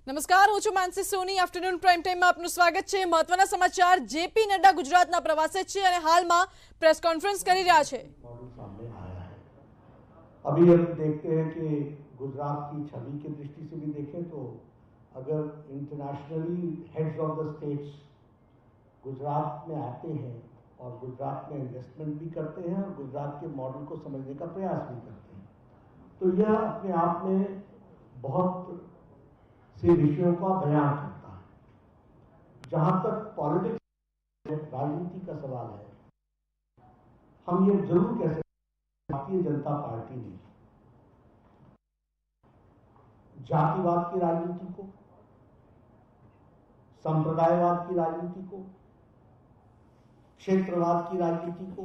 નમસ્કાર, હું છું માનસી સોની. આફ્ટરનૂન પ્રાઇમ ટાઈમમાં આપનું સ્વાગત છે. મહત્વના સમાચાર. જેપી નડ્ડા ગુજરાતના પ્રવાસે છે અને હાલમાં પ્રેસ કોન્ફરન્સ કરી રહ્યા છે. अभी हम देखते हैं कि गुजरात की छवि की दृष्टि से भी देखें तो अगर internationally heads of the states Gujarat में आते हैं और गुजरात में इन्वेस्टमेंट भी करते हैं और गुजरात के मॉडल को समझने का प्रयास भी करते हैं, तो यह अपने आप में बहुत से विषयों का बयान करता है। जहां तक पॉलिटिक्स राजनीति का सवाल है, हम ये जरूर कह सकते हैं भारतीय जनता पार्टी ने जातिवाद की राजनीति को, संप्रदायवाद की राजनीति को, क्षेत्रवाद की राजनीति को,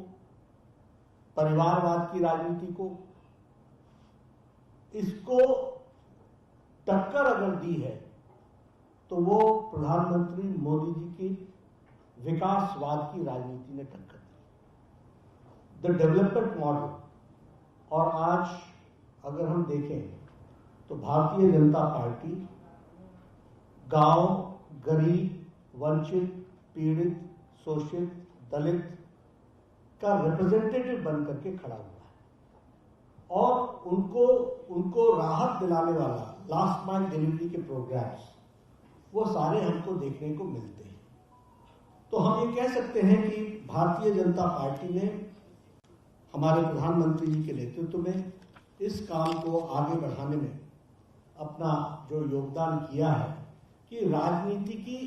परिवारवाद की राजनीति को, इसको टक्कर अगर दी है तो वो प्रधानमंत्री मोदी जी की विकासवाद की राजनीति ने टक्कर दी। द डेवलपमेंट मॉडल, और आज अगर हम देखें तो भारतीय जनता पार्टी गांव, गरीब, वंचित, पीड़ित, शोषित, दलित का रिप्रेजेंटेटिव बनकर के खड़ा हुआ है और उनको राहत दिलाने वाला लास्ट माइल डिलीवरी के प्रोग्राम्स वो सारे हमको देखने को मिलते हैं। तो हम ये कह सकते हैं कि भारतीय जनता पार्टी ने हमारे प्रधानमंत्री जी के नेतृत्व में इस काम को आगे बढ़ाने में अपना जो योगदान किया है कि राजनीति की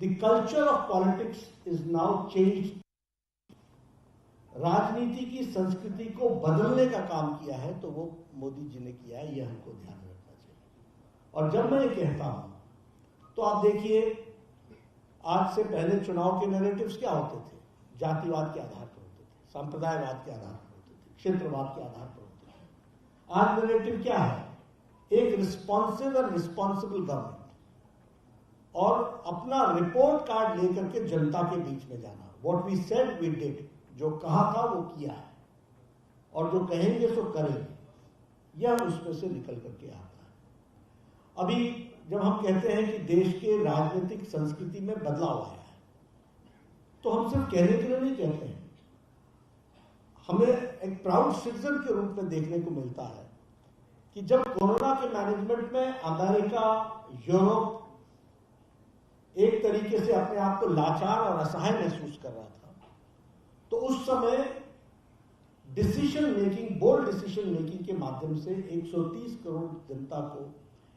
the culture of politics is now changed. राजनीति की संस्कृति को बदलने का काम किया है तो वो मोदी जी ने किया है, ये हमको ध्यान रखना चाहिए। और जब मैं ये कहता हूं तो आप देखिए, आज से पहले चुनाव के नैरेटिव्स क्या होते थे? जातिवाद के आधार पर होते थे, संप्रदायवाद के आधार पर होते थे, क्षेत्रवाद के आधार पर होते थे। आज नैरेटिव क्या है? एक रिस्पॉन्सिव और रिस्पॉन्सिबल गवर्नमेंट और अपना रिपोर्ट कार्ड लेकर के जनता के बीच में जाना। What we said we did, जो कहा था वो किया है और जो कहेंगे सो करेंगे, यह उसमें से निकल करके आता है। अभी जब हम कहते हैं कि देश के राजनीतिक संस्कृति में बदलाव आया है, तो हम सिर्फ कहने के लिए नहीं कहते हैं, हमें एक प्राउड सिटीजन के रूप में देखने को मिलता है कि जब कोरोना के मैनेजमेंट में अमेरिका, यूरोप एक तरीके से अपने आप को लाचार और असहाय महसूस कर रहा था, तो उस समय decision making, bold decision making के माध्यम से 130 करोड़ जनता को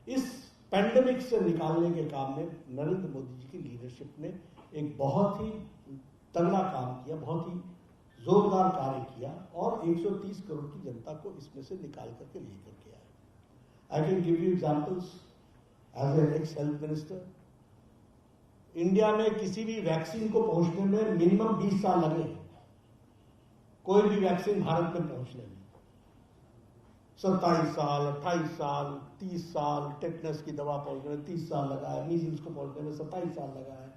इस पैंडेमिक से निकालने के काम में नरेंद्र मोदी जी की लीडरशिप ने एक बहुत ही तगड़ा काम किया, बहुत ही जोरदार कार्य किया और 130 करोड़ की जनता को इसमें से निकाल करके लेकर के आए। I can give you examples as an ex health minister. India में किसी भी वैक्सीन को पहुंचने में मिनिमम 20 साल लगे, कोई भी वैक्सीन भारत में पहुंचने में 27 साल, 28 साल, 30 साल, टेटनस की दवा पहुंचने में 30 साल लगा है, मीजल्स को पहुंचने में 27 साल लगा है,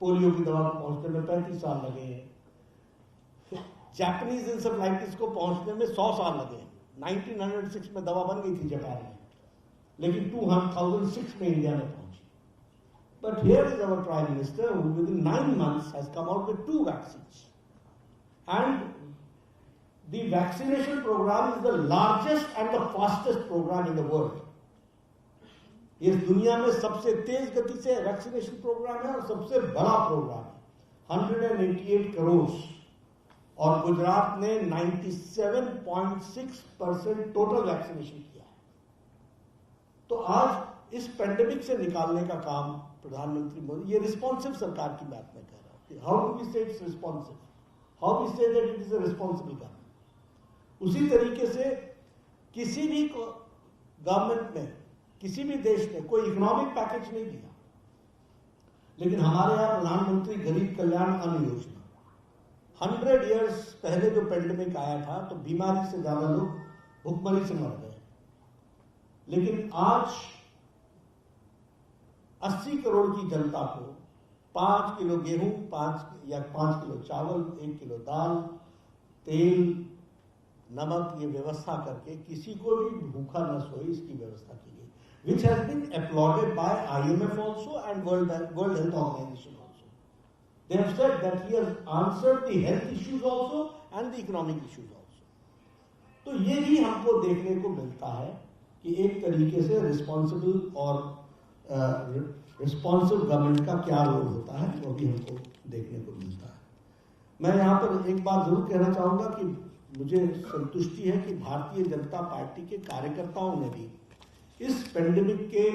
पोलियो की दवा को पहुंचने में 35 साल लगे हैं, जापानीज इंसेफेलाइटिस को पहुंचने में 100 साल लगे हैं। 1906 में दवा बन गई थी जापान में, लेकिन 2006 में इंडिया में पहुंची। But here is our Prime Minister who within 9 months has come out with 2 vaccines. And the vaccination program is the largest and the fastest program in the world. इस दुनिया में सबसे तेज गति से वैक्सीनेशन प्रोग्राम है और सबसे बड़ा प्रोग्राम है। 188 करोड़ और गुजरात ने 97.6% टोटल वैक्सीनेशन किया है। तो आज इस पेंडेमिक से निकालने का काम प्रधानमंत्री मोदी, ये रिस्पॉन्सिव सरकार की बात मैं कह रहा हूं। How do we say it's responsive, how we say that it is a responsible government. उसी तरीके से किसी भी गवर्नमेंट में, किसी भी देश ने कोई इकोनॉमिक पैकेज नहीं दिया, लेकिन हमारे यहां प्रधानमंत्री गरीब कल्याण अन्न योजना, 100 ईयर्स पहले जो पेंडेमिक आया था तो बीमारी से ज्यादा लोग भूखमरी से मर गए, लेकिन आज 80 करोड़ की जनता को 5 किलो गेहूं, 5 किलो चावल, 1 किलो दाल, तेल, नमक, ये व्यवस्था करके किसी को भी भूखा न सोए इसकी व्यवस्था की गई। which has been applauded by IMF also and World Health Organization also. They have said that he has answered the health issues also and the economic issues also. तो ये भी हमको देखने को मिलता है कि एक तरीके से रिस्पॉन्सिबल और रिस्पॉन्सिव गवर्नमेंट का क्या रोल होता है, वो भी हमको देखने को मिलता है। मैं यहाँ पर एक बात जरूर कहना चाहूँगा कि मुझे संतुष्टि है कि भारतीय जनता पार्टी के कार्यकर्ताओं ने भी इस पेंडेमिक के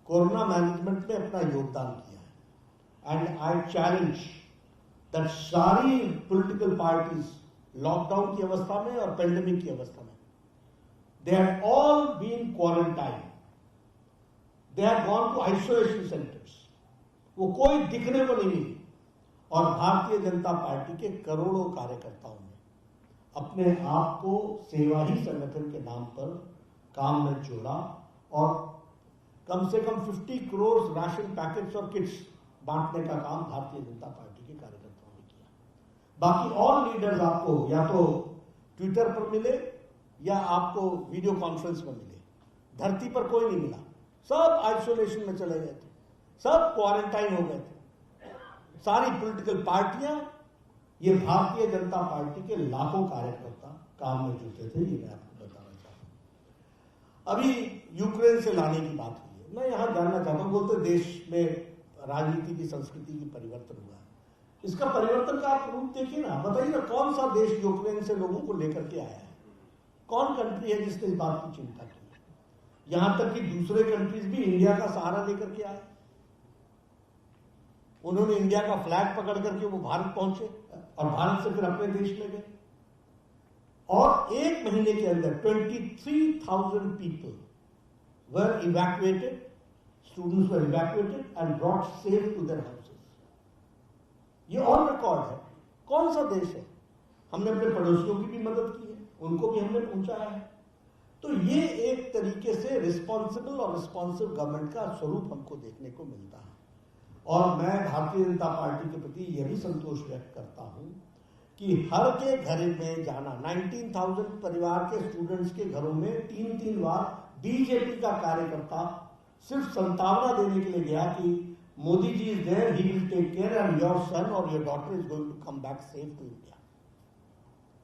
कोरोना मैनेजमेंट में अपना योगदान किया है। एंड आई चैलेंज दैट सारी पॉलिटिकल पार्टीज लॉकडाउन की अवस्था में और पेंडेमिक की अवस्था में they have all been quarantine, they have gone to isolation centres, वो कोई दिखने को नहीं मिली। और भारतीय जनता पार्टी के करोड़ों कार्यकर्ताओं ने अपने आप को सेवा ही संगठन के नाम पर काम में जोड़ा और कम से कम 50 करोड़ राशन पैकेट्स और किट्स बांटने का काम भारतीय जनता पार्टी के कार्यकर्ताओं ने किया। बाकी और लीडर्स आपको या तो ट्विटर पर मिले या आपको वीडियो कॉन्फ्रेंस में मिले, धरती पर कोई नहीं मिला। सब आइसोलेशन में चले गए थे, सब क्वारंटाइन हो गए थे। सारी पॉलिटिकल पार्टियां, ये भारतीय जनता पार्टी के लाखों कार्यकर्ता काम में जुटे थे। ये मैं आपको बताना चाहता हूं। अभी यूक्रेन से लाने की बात हुई है, मैं यहां जानना चाहता हूं। बोलते देश में राजनीति की संस्कृति की परिवर्तन हुआ है, इसका परिवर्तन का आप रूप देखिए ना, बताइए ना कौन सा देश यूक्रेन से लोगों को लेकर के आया है? कौन कंट्री है जिसने इस बात की चिंता की? यहां तक कि दूसरे कंट्रीज भी इंडिया का सहारा लेकर के आए। उन्होंने इंडिया का फ्लैग पकड़ करके वो भारत पहुंचे और भारत से फिर अपने देश में गए। और एक महीने के अंदर 23,000 people were evacuated, students were evacuated and brought safe to their houses. ये ऑन रिकॉर्ड है। कौन सा देश है? हमने अपने पड़ोसियों की भी मदद की है, उनको भी हमने पहुंचाया है। तो ये एक तरीके से रिस्पॉन्सिबल और रिस्पॉन्सिव गवर्नमेंट का स्वरूप हमको देखने को मिलता है। और मैं भारतीय जनता पार्टी के प्रति यह भी संतोष व्यक्त करता हूं कि हर के घर में जाना, 19,000 परिवार के स्टूडेंट्स के घरों में 3-3 बार बीजेपी का कार्यकर्ता सिर्फ संतावना देने के लिए गया कि Modi ji is there, he will take care and your son और your daughter is going to come back safe to India.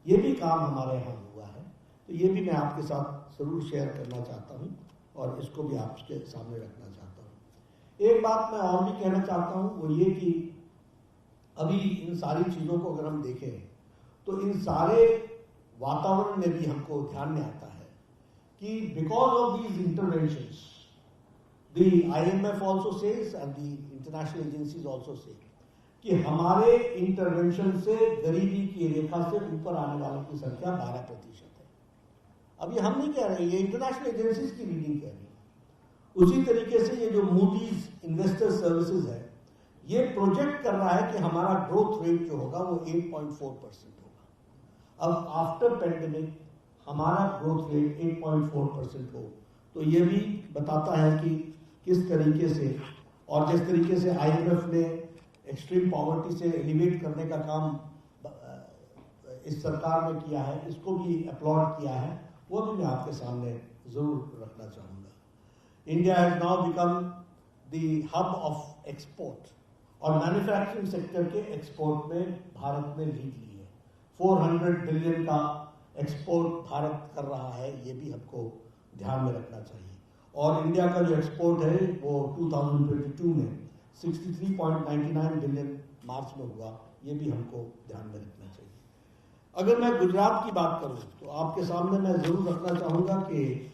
ये भी काम हमारे यहाँ हुआ है, तो ये भी मैं आपके साथ जरूर शेयर करना चाहता हूँ और इसको भी आपके सामने रखना चाहता हूँ। एक बात मैं और भी कहना चाहता हूँ, वो ये कि अभी इन सारी चीजों को अगर हम देखें तो इन सारे वातावरण में भी हमको ध्यान में आता है कि because of these interventions the IMF also says and the international agencies also say कि हमारे इंटरवेंशन से गरीबी की रेखा से ऊपर आने वालों की संख्या 12% है। अब ये हम नहीं कह रहे, ये इंटरनेशनल एजेंसीज की रीडिंग कह रही है। उसी तरीके से ये जो मूडीज इन्वेस्टर सर्विसेज है, ये प्रोजेक्ट कर रहा है कि हमारा ग्रोथ रेट जो होगा वो 8.4% होगा। अब आफ्टर पेंडेमिक हमारा ग्रोथ रेट 8.4% हो, तो ये भी बताता है कि किस तरीके से, और जिस तरीके से IMF ने एक्सट्रीम पॉवर्टी से एलिवेट करने का काम इस सरकार ने किया है, इसको भी अपलॉड किया है, वो भी मैं आपके सामने जरूर रखना चाहूँगा। India has now become the hub of export और मैन्युफैक्चरिंग सेक्टर के एक्सपोर्ट में भारत ने लीड ली है। 400 बिलियन का एक्सपोर्ट भारत कर रहा है, ये भी हमको ध्यान में रखना चाहिए। और इंडिया का जो एक्सपोर्ट है वो 2022 में 63.99 बिलियन मार्च में हुआ, ये भी हमको ध्यान में रखना चाहिए। अगर मैं गुजरात की बात करूं तो आपके सामने मैं जरूर रखना चाहूँगा कि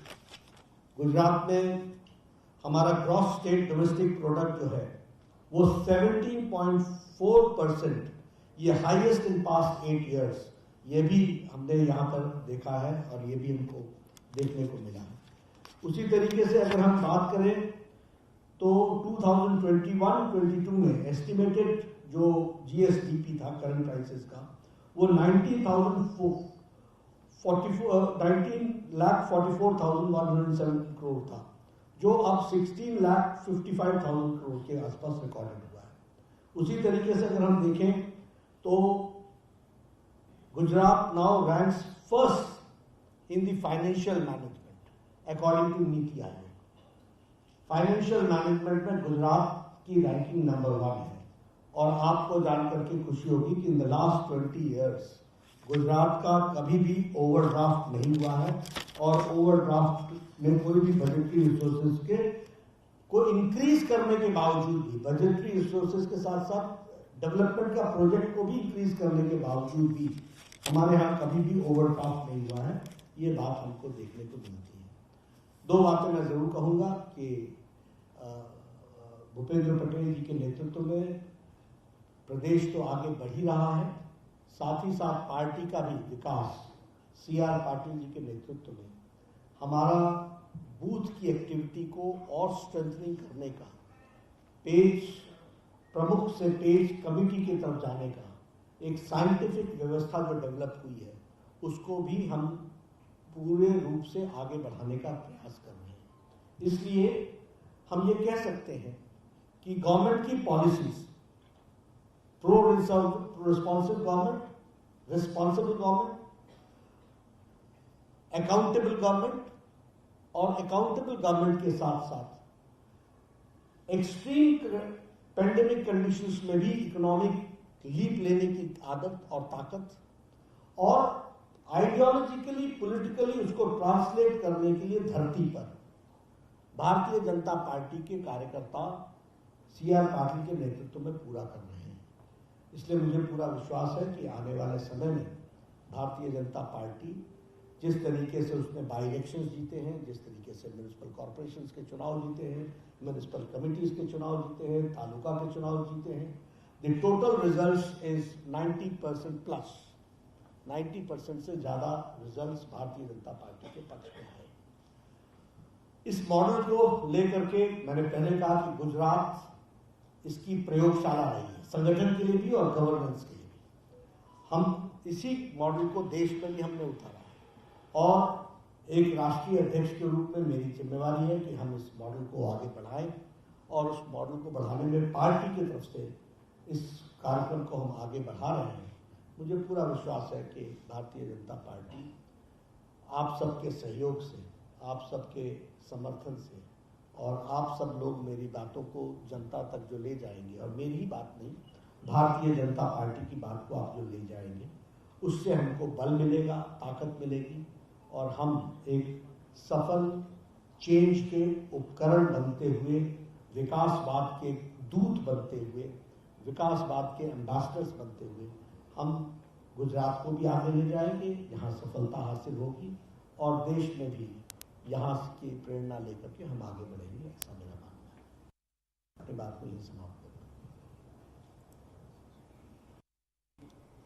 गुजरात में हमारा ग्रॉस स्टेट डोमेस्टिक प्रोडक्ट जो है वो 17.4%, ये हाईएस्ट इन पास्ट 8 इयर्स, ये भी हमने यहाँ पर देखा है और ये भी हमको देखने को मिला है। उसी तरीके से अगर हम बात करें तो 2021-22 में एस्टिमेटेड जो GSDP था करंट प्राइसेस का, वो 19,44,107 करोड़ था, जो अब 16,55,000 करोड़ के आसपास रिकॉर्डेड हुआ है। उसी तरीके से अगर हम देखें तो Gujarat now ranks first in the financial management according to NITI Aayog. Financial management में गुजरात की रैंकिंग नंबर 1 है। और आपको जानकर के खुशी होगी कि in the last 20 years Gujarat का कभी भी ओवरड्राफ्ट नहीं हुआ है, और ओवरड्राफ्ट में कोई भी बजटरी रिसोर्सेज के को इंक्रीज करने के बावजूद भी, बजटरी रिसोर्सेज के साथ साथ डेवलपमेंट का प्रोजेक्ट को भी इंक्रीज करने के बावजूद भी हमारे यहाँ कभी भी ओवरड्राफ्ट नहीं हुआ है। ये बात हमको देखने को मिलती है। 2 बातें मैं जरूर कहूंगा कि भूपेंद्र पटेल जी के नेतृत्व में प्रदेश तो आगे बढ़ ही रहा है, साथ ही साथ पार्टी का भी विकास CR पाटिल जी के नेतृत्व में, हमारा बूथ की एक्टिविटी को और स्ट्रेंथनिंग करने का, पेज प्रमुख से पेज कमेटी की तरफ जाने का एक साइंटिफिक व्यवस्था जो डेवलप हुई है, उसको भी हम पूरे रूप से आगे बढ़ाने का प्रयास कर रहे हैं। इसलिए हम ये कह सकते हैं कि गवर्नमेंट की policies, pro responsive government, responsible government, accountable government, और अकाउंटेबल गवर्नमेंट के साथ साथ एक्सट्रीम पेंडेमिक कंडीशंस में भी इकोनॉमिक लीप लेने की आदत और ताकत, और आइडियोलॉजिकली पॉलिटिकली उसको ट्रांसलेट करने के लिए धरती पर भारतीय जनता पार्टी के कार्यकर्ता CR पाटिल के नेतृत्व में पूरा कर रहे हैं। इसलिए मुझे पूरा विश्वास है कि आने वाले समय में भारतीय जनता पार्टी जिस तरीके से उसने बाई इलेक्शंस जीते हैं, जिस तरीके से म्यूनिसिपल कॉर्पोरेशंस के चुनाव जीते हैं, म्यूनिसिपल कमिटीज के चुनाव जीते हैं, तालुका के चुनाव जीते हैं, the total result is 90% plus, 90% से ज्यादा रिजल्ट्स भारतीय जनता पार्टी के पक्ष में है। इस मॉडल को लेकर के मैंने पहले कहा कि गुजरात इसकी प्रयोगशाला रही है, संगठन के लिए भी और गवर्नेंस के लिए भी। हम इसी मॉडल को देश में भी हमने उतारा है, और एक राष्ट्रीय अध्यक्ष के रूप में मेरी जिम्मेवारी है कि हम इस मॉडल को आगे बढ़ाएं, और उस मॉडल को बढ़ाने में पार्टी की तरफ से इस कार्यक्रम को हम आगे बढ़ा रहे हैं। मुझे पूरा विश्वास है कि भारतीय जनता पार्टी आप सबके सहयोग से, आप सबके समर्थन से, और आप सब लोग मेरी बातों को जनता तक जो ले जाएंगे, और मेरी ही बात नहीं, भारतीय जनता पार्टी की बात को आप जो ले जाएंगे, उससे हमको बल मिलेगा, ताकत मिलेगी, और हम एक सफल चेंज के उपकरण बनते हुए, विकासवाद के दूत बनते हुए, विकासवाद के एम्बेसडर्स बनते हुए हम गुजरात को भी आगे ले जाएंगे, यहाँ सफलता हासिल होगी, और देश में भी यहाँ की प्रेरणा लेकर के हम आगे बढ़ेंगे, ऐसा मेरा मानना है। अपनी बात को यही समाप्त करूँ।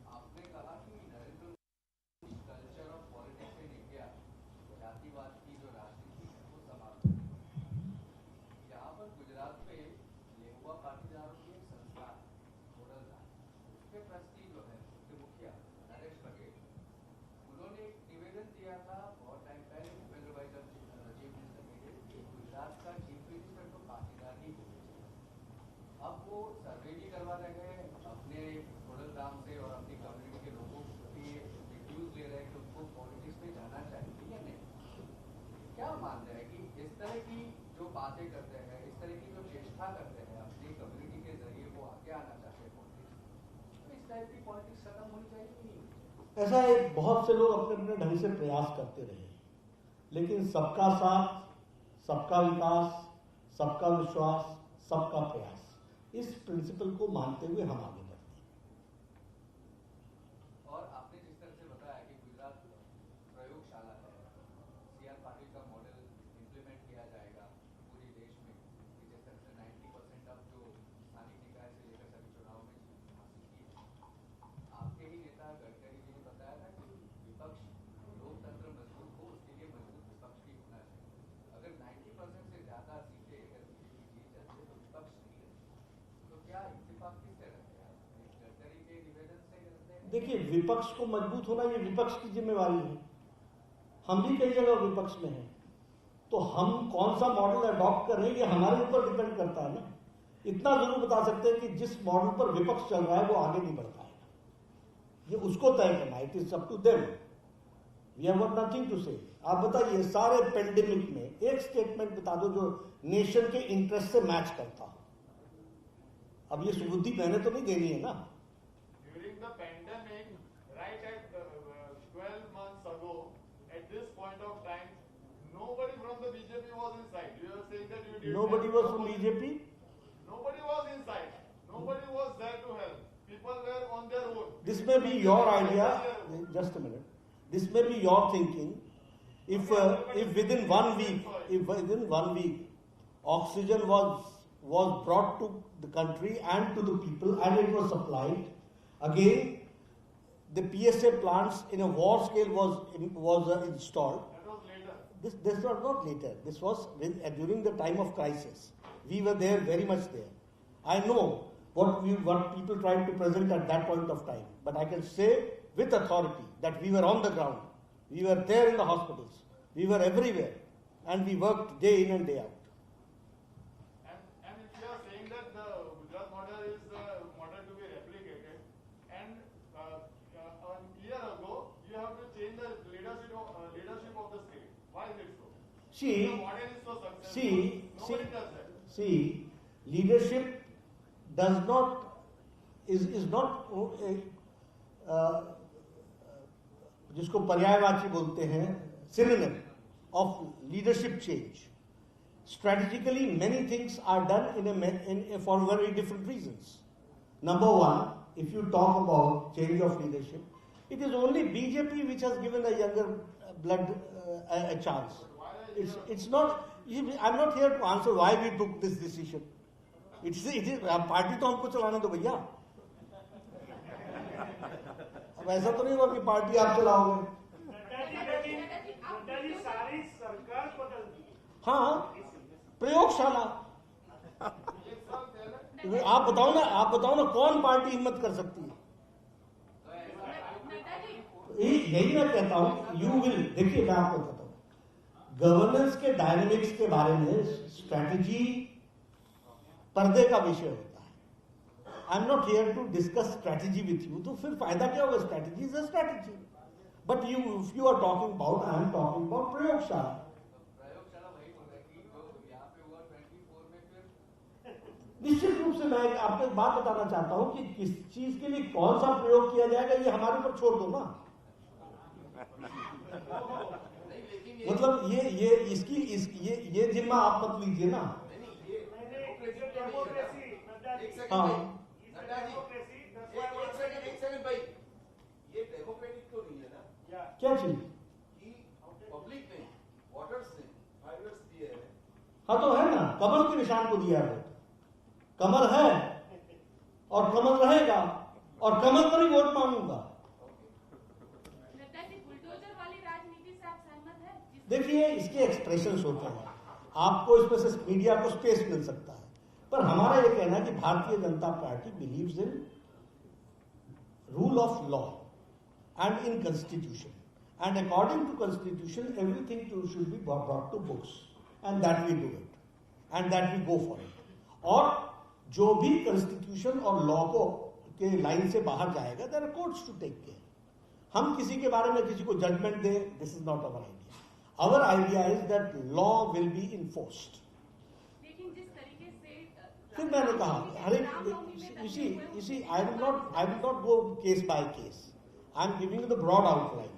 आपने कहा कि Narendra Modi culture of politics in India, जातिवाद की जो राजनीति है वो समाप्त करेगी। यहाँ पर गुजरात में लेहुआ पाटीदारों की एक संस्था मोडल था, उसके ट्रस्टी जो है, उसके मुखिया नरेश बघेल, उन्होंने एक निवेदन दिया था बहुत टाइम पहले, भूपेंद्र भाई जब चीफ मिनिस्टर थे, कि गुजरात का चीफ मिनिस्टर तो पाटीदार ही होना चाहिए। अब वो सर्वे भी करवा रहे हैं अपने मोडल काम से, और अपनी कम्युनिटी के लोगों के रिव्यूज ले रहे हैं कि उनको पॉलिटिक्स में जाना चाहिए या नहीं। क्या मान रहे हैं कि इस तरह की जो बातें करते हैं, इस तरह की जो चेष्टा करते हैं, अपनी कम्युनिटी के जरिए वो आगे आना चाहते हैं पॉलिटिक्स, तो इस टाइप की पॉलिटिक्स खत्म होनी चाहिए कि नहीं? ऐसा एक बहुत से लोग अपने अपने ढंग से प्रयास करते रहे, लेकिन सबका साथ, सबका विकास, सबका विश्वास, सबका प्रयास, इस प्रिंसिपल को मानते हुए हम आगे बढ़ते हैं। और आपने जिस तरह से बताया कि गुजरात प्रयोगशाला है, CR पाटिल का मॉडल इंप्लीमेंट किया जाएगा पूरे देश में, कि जिस तरह से 90% अब जो स्थानीय निकाय से लेकर सभी चुनाव में हासिल की है। आपके ही नेता गडकरी जी ने बताया था कि विपक्ष लोकतंत्र मजबूत हो, उसके लिए मजबूत विपक्ष भी होना चाहिए। अगर 90% से ज्यादा सीटें अगर बीजेपी जीत जाती है तो विपक्ष नहीं रहती, तो क्या इत्तेफाक किससे रखते हैं? गडकरी के निवेदन से करते हैं? देखिए, विपक्ष को मजबूत होना ये विपक्ष की जिम्मेवारी है। हम भी कई जगह विपक्ष में हैं, तो हम कौन सा मॉडल अडॉप्ट करें ये हमारे ऊपर डिपेंड करता है ना। इतना जरूर बता सकते हैं कि जिस मॉडल पर विपक्ष चल रहा है वो आगे नहीं बढ़ पाएगा, ये उसको तय करना है, it is up to them. We have got nothing to say. आप बताइए सारे पेंडेमिक में एक स्टेटमेंट बता दो जो नेशन के इंटरेस्ट से मैच करता हो। अब ये सुबुद्धि मैंने तो नहीं देनी है ना। During the pandemic, right at 12 months ago, at this point of time, nobody from the BJP was inside. You are saying that you did. Nobody was from BJP. Nobody was inside. Nobody was there to help. People were on their own. This may be your idea. Just a minute. This may be your thinking. If within 1 week, oxygen was brought to the country and to the people, and it was supplied. Again, the PSA plants in a war scale was installed. That was later. This was not later. This was during the time of crisis. We were there, very much there. I know what people tried to present at that point of time, but I can say with authority that we were on the ground. We were there in the hospitals. We were everywhere, and we worked day in and day out. And if you are saying that the Gujarat model is the model to be replicated, and a year ago you have to change the leadership of the state. Why is it so? See, The model is so successful. Nobody does that. See, leadership does not is not जिसको पर्यायवाची बोलते हैं, synonym of leadership change. Strategically, many things are done for very different reasons. Number one, if you talk about change of leadership, it is only BJP which has given a younger blood a chance. It's not. I'm not here to answer why we took this decision. It is party तो हमको चलाने दो भैया। अब ऐसा तो नहीं होगा कि पार्टी आप चलाओगे। सारी सरकार बदल दी। हाँ, प्रयोगशाला। आप बताओ ना कौन पार्टी हिम्मत कर सकती है? यही मैं कहता हूं, यू विल, देखिए मैं आपको बताता हूं, गवर्नेंस के डायनेमिक्स के बारे में स्ट्रैटेजी पर्दे का विषय होता है। I am not here to discuss strategy with you, तो फिर फायदा क्या होगा? Strategy is a strategy, but if you are talking about, I am talking about प्रयोगशाला। प्रयोगशाला वही हो रहा है कि जो यहाँ पे हुआ 24 में फिर निश्चित रूप से मैं आपको एक बात बताना चाहता हूं कि किस चीज के लिए कौन सा प्रयोग किया जाएगा ये हमारे ऊपर छोड़ दो ना। मतलब ये जिम्मा आप मत लीजिए ना। हाँ, एक सेकंड भाई, ये डेमोक्रेटिक तो नहीं है ना क्या चीज? कि पब्लिक ने, वोटर्स ने 5 years दिए हैं। हाँ तो है ना, कमल के निशान को दिया है। कमल है और कमल रहेगा और कमल पर ही वोट मांगूंगा। बुलडोजर वाली राजनीति से आप सहमत हैं? देखिए, इसके एक्सप्रेशंस होते हैं, आपको इसमें से मीडिया को स्पेस मिल सकता है, पर हमारा ये कहना है कि Bharatiya Janata Party believes in rule of law and in constitution, and according to constitution everything should be brought to books, and that we do it, and that we go for it. और जो भी कॉन्स्टिट्यूशन और लॉ को के line से बाहर जाएगा, there are courts to take care. हम किसी के बारे में किसी को जजमेंट दें, this is not our idea. Our idea is that law will be enforced. लेकिन जिस तरीके से फिर मैंने कहा, हर एक, I will not go case by case, I am giving the broad outline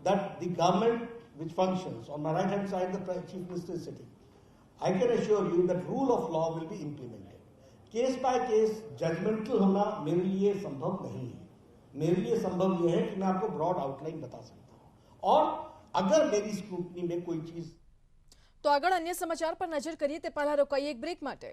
that the government which functions on my right hand side, the chief minister is sitting. I can assure you that rule of law will be implemented. Case by case judgmental होना मेरे लिए संभव नहीं है। मेरे लिए संभव यह है कि मैं आपको ब्रॉड आउटलाइन बता सकता हूं, और अगर मेरी स्क्रूटनी में कोई चीज। तो આગળ અન્ય સમાચાર પર નજર કરીએ તે પહેલા રોકાઈએ એક બ્રેક માટે।